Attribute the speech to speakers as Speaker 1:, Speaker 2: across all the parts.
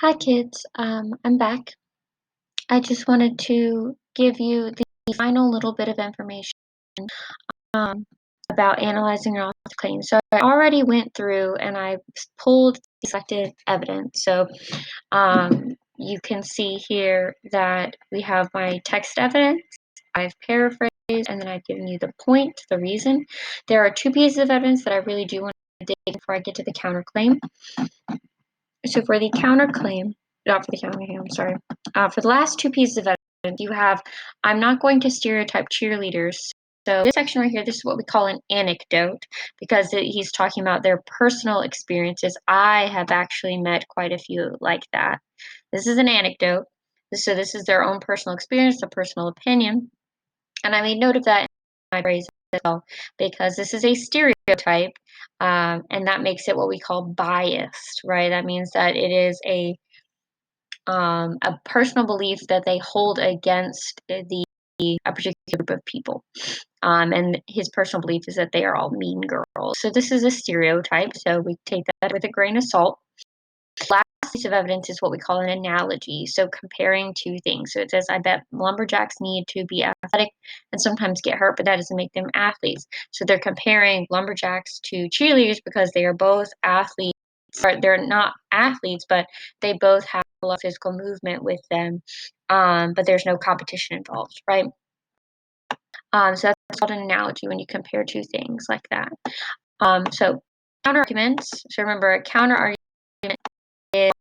Speaker 1: Hi kids, I'm back. I just wanted to give you the final little bit of information um, about analyzing your author's claim. So I already went through and I pulled the selected evidence. So you can see here that we have my text evidence. I've paraphrased and then I've given you the point, the reason. There are two pieces of evidence that I really do want to dig before I get to the counterclaim. So for the counterclaim, not for the counterclaim, I'm sorry. For the last two pieces of evidence, you have, I'm not going to stereotype cheerleaders. So this section right here, this is what we call an anecdote because he's talking about their personal experiences. I have actually met quite a few like that. This is an anecdote. So this is their own personal experience, a personal opinion. And I made note of that in my phrase as well because this is a stereotype, and that makes it what we call biased, right? That means that it is a personal belief that they hold against a particular group of people. And his personal belief is that they are all mean girls. So this is a stereotype, so we take that with a grain of salt. Last piece of evidence is what we call an analogy. So comparing two things. So it says, I bet lumberjacks need to be athletic and sometimes get hurt, but that doesn't make them athletes. So they're comparing lumberjacks to cheerleaders because they are both athletes. Or they're not athletes, but they both have a lot of physical movement with them. But there's no competition involved, right? So that's called an analogy when you compare two things like that. So counter arguments. So remember, a counter argument is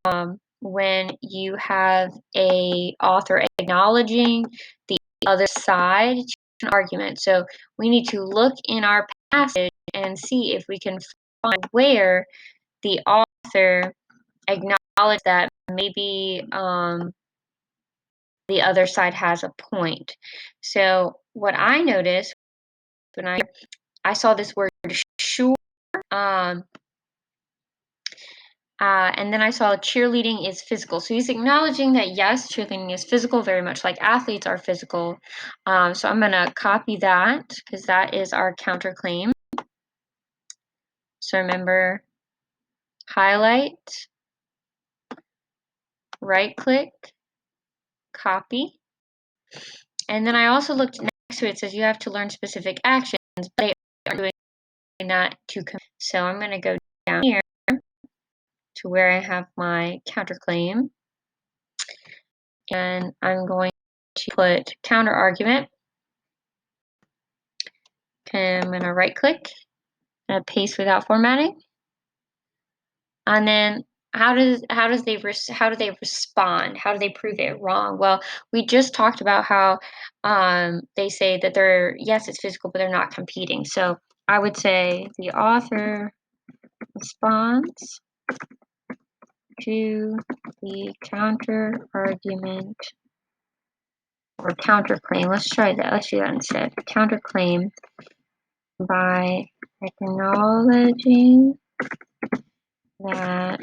Speaker 1: when you have a author acknowledging the other side to an argument. So we need to look in our passage and see if we can find where the author acknowledged that maybe the other side has a point. So what I noticed when I saw this word sure, and then I saw cheerleading is physical. So he's acknowledging that yes, cheerleading is physical, very much like athletes are physical. So I'm going to copy that because that is our counterclaim. So remember, highlight, right click, copy. And then I also looked next to it. It says you have to learn specific actions, but they aren't doing that to. So I'm going to go down here to where I have my counterclaim. And I'm going to put counter argument. Okay, I'm going to right click and paste without formatting. And then how do they respond? How do they prove it wrong? Well, we just talked about how they say that yes, it's physical, but they're not competing. So I would say the author responds to the counter argument or counterclaim. Let's try that. Let's do that instead. Counterclaim by acknowledging that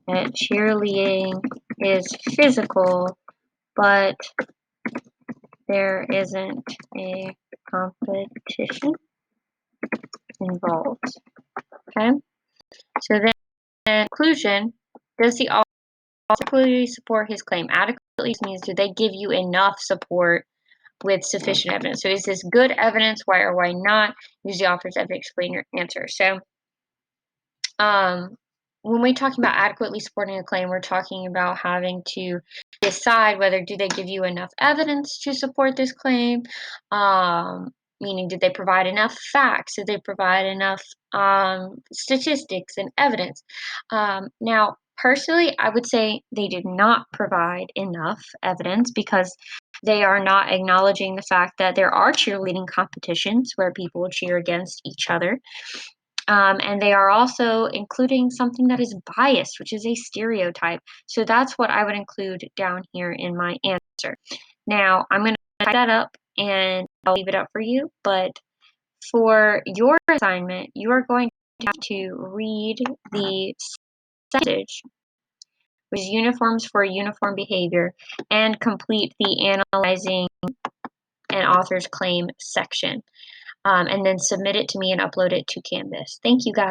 Speaker 1: cheerleading is physical, but there isn't a competition involved. Okay? So then, in conclusion, does the author adequately support his claim? Adequately means do they give you enough support with sufficient evidence? So is this good evidence? Why or why not? Use the author's evidence to explain your answer. So when we're talking about adequately supporting a claim, we're talking about having to decide whether do they give you enough evidence to support this claim, meaning did they provide enough facts, did they provide enough statistics and evidence. Now, personally, I would say they did not provide enough evidence because they are not acknowledging the fact that there are cheerleading competitions where people cheer against each other. And they are also including something that is biased, which is a stereotype. So that's what I would include down here in my answer. Now, I'm going to type that up and I'll leave it up for you. But for your assignment, you are going to have to read the passage, which is uniforms for uniform behavior, and complete the analyzing an author's claim section. And then submit it to me and upload it to Canvas. Thank you, guys.